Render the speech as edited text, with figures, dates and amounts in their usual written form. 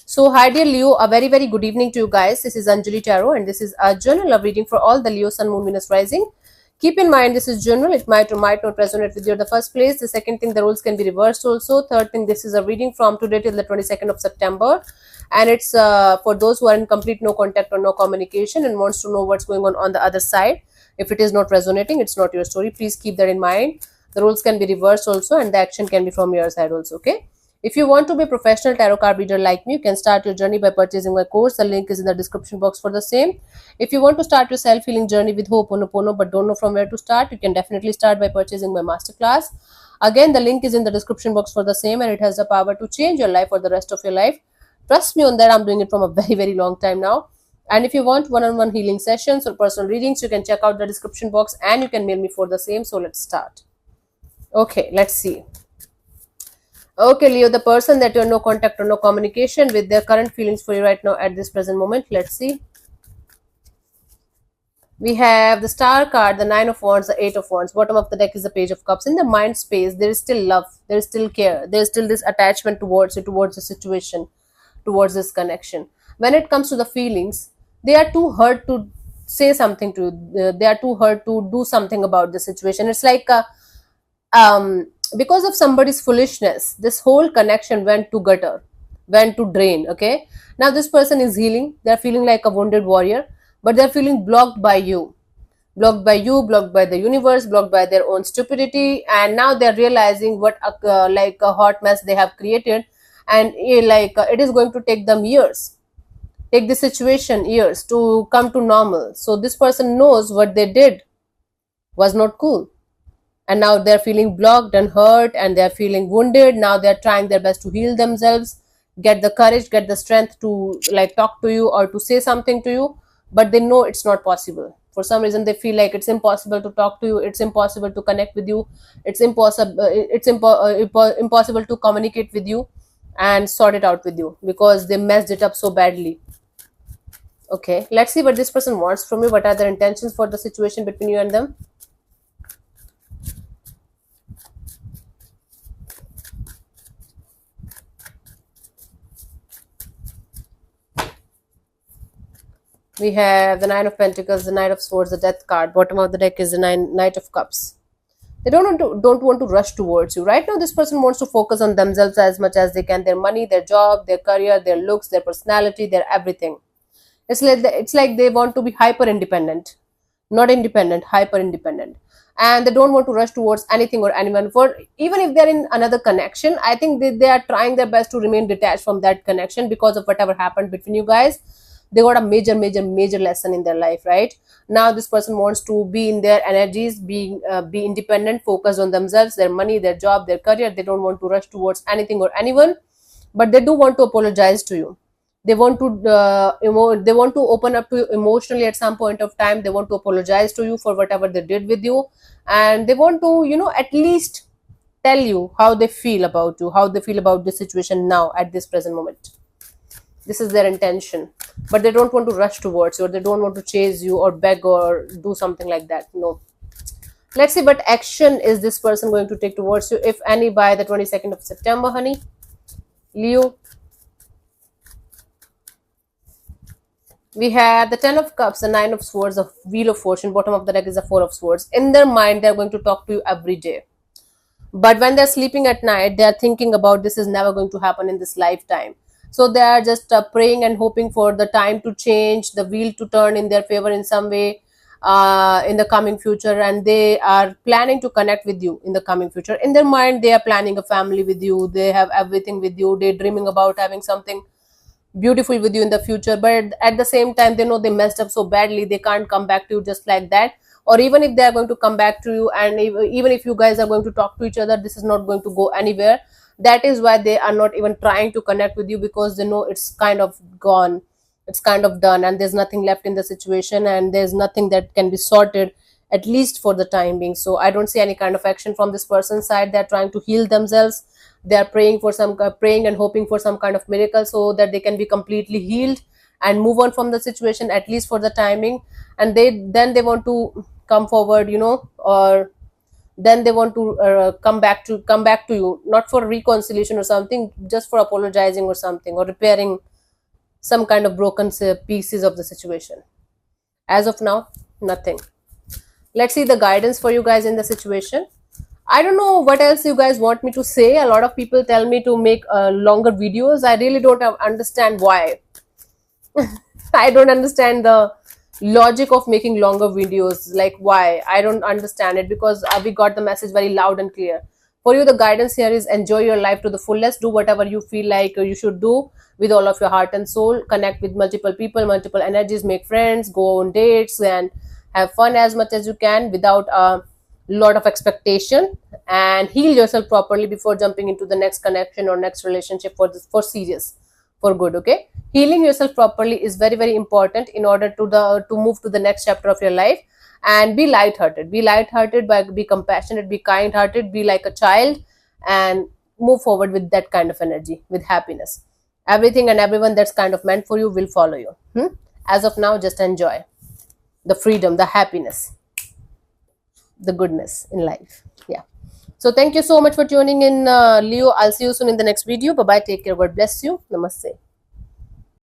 So, hi dear Leo, a very good evening to you guys. This is Anjali Tarot, and this is a journal of reading for all the Leo, Sun, Moon, Venus, Rising. Keep in mind, this is general. It might or might not resonate with you in the first place. The second thing, the rules can be reversed also. Third thing, this is a reading from today till the 22nd of September. And it's for those who are in complete no contact or no communication and wants to know what's going on the other side. If it is not resonating, it's not your story. Please keep that in mind. The rules can be reversed also, and the action can be from your side also, okay? If you want to be a professional tarot card reader like me, you can start your journey by purchasing my course. The link is in the description box for the same. If you want to start your self-healing journey with Ho'oponopono but don't know from where to start, you can definitely start by purchasing my masterclass. Again, the link is in the description box for the same, and it has the power to change your life for the rest of your life. Trust me on that, I'm doing it from a very long time now. And if you want one-on-one healing sessions or personal readings, you can check out the description box and you can mail me for the same. So let's start. Okay, let's see. Okay, Leo, the person that you have no contact or no communication with, their current feelings for you right now at this present moment. Let's see. We have the Star card, the Nine of Wands, the Eight of Wands. Bottom of the deck is the Page of Cups. In the mind space, there is still love, there is still care, there is still this attachment towards you, towards the situation, towards this connection. When it comes to the feelings, they are too hurt to say something to you. They are too hurt to do something about the situation. It's like because of somebody's foolishness, this whole connection went to gutter, went to drain. Okay, now this person is healing. They're feeling like a wounded warrior, but they're feeling blocked by you, blocked by you, blocked by the universe, blocked by their own stupidity, and now they're realizing what like a hot mess they have created, and it is going to take them years, take the situation years to come to normal. So this person knows what they did was not cool, and now they're feeling blocked and hurt and they're feeling wounded. Now they're trying their best to heal themselves, get the courage, get the strength to like talk to you or to say something to you, but they know it's not possible. For some reason they feel like it's impossible to talk to you, it's impossible to connect with you, it's impossible to communicate with you and sort it out with you because they messed it up so badly. Okay, let's see what this person wants from you. What are their intentions for the situation between you and them? We have the Nine of Pentacles, the Knight of Swords, the Death card. Bottom of the deck is the Knight of Cups. They don't want to rush towards you. Right now, this person wants to focus on themselves as much as they can. Their money, their job, their career, their looks, their personality, their everything. It's like they want to be hyper independent. Not independent, hyper independent. And they don't want to rush towards anything or anyone. For even if they're in another connection, I think they are trying their best to remain detached from that connection because of whatever happened between you guys. They got a major lesson in their life. Right now this person wants to be in their energies, be independent, focus on themselves, their money, their job, their career. They don't want to rush towards anything or anyone, but they do want to apologize to you. They want to they want to open up to you emotionally at some point of time. They want to apologize to you for whatever they did with you, and they want to at least tell you how they feel about you, how they feel about the situation now at this present moment. This is their intention, but they don't want to rush towards you, or they don't want to chase you or beg or do something like that. No. Let's see what action is this person going to take towards you, if any, by the 22nd of September, honey. Leo. We have the Ten of Cups, the Nine of Swords, the Wheel of Fortune. Bottom of the deck is the Four of Swords. In their mind, they're going to talk to you every day. But when they're sleeping at night, they're thinking about this is never going to happen in this lifetime. So they are just praying and hoping for the time to change, the wheel to turn in their favor in some way in the coming future. And they are planning to connect with you in the coming future. In their mind, they are planning a family with you. They have everything with you. They're dreaming about having something beautiful with you in the future, but at the same time they know they messed up so badly they can't come back to you just like that. Or even if they are going to come back to you, and even if you guys are going to talk to each other, this is not going to go anywhere. That is why they are not even trying to connect with you, because they know it's kind of gone, it's kind of done, and there's nothing left in the situation, and there's nothing that can be sorted, at least for the time being. So I don't see any kind of action from this person's side. They're trying to heal themselves. They are praying for some praying and hoping for some kind of miracle so that they can be completely healed and move on from the situation, at least for the timing. And then they want to come forward, or then they want to come back to you, not for reconciliation or something, just for apologizing or something, or repairing some kind of broken pieces of the situation. As of now, nothing. Let's see the guidance for you guys in the situation. I don't know what else you guys want me to say. A lot of people tell me to make longer videos. I really don't understand why. I don't understand the logic of making longer videos. Like, why? I don't understand it, because we got the message very loud and clear. For you, the guidance here is enjoy your life to the fullest. Do whatever you feel like you should do with all of your heart and soul. Connect with multiple people, multiple energies, make friends, go on dates, and have fun as much as you can without a lot of expectation, and heal yourself properly before jumping into the next connection or next relationship for serious, for good. Okay, healing yourself properly is very, very important in order to move to the next chapter of your life. And be light-hearted, be compassionate, be kind-hearted, be like a child, and move forward with that kind of energy, with happiness. Everything and everyone that's kind of meant for you will follow you. As of now, just enjoy the freedom, the happiness, the goodness in life. Yeah. So thank you so much for tuning in, Leo. I'll see you soon in the next video. Bye bye, take care, God bless you, namaste.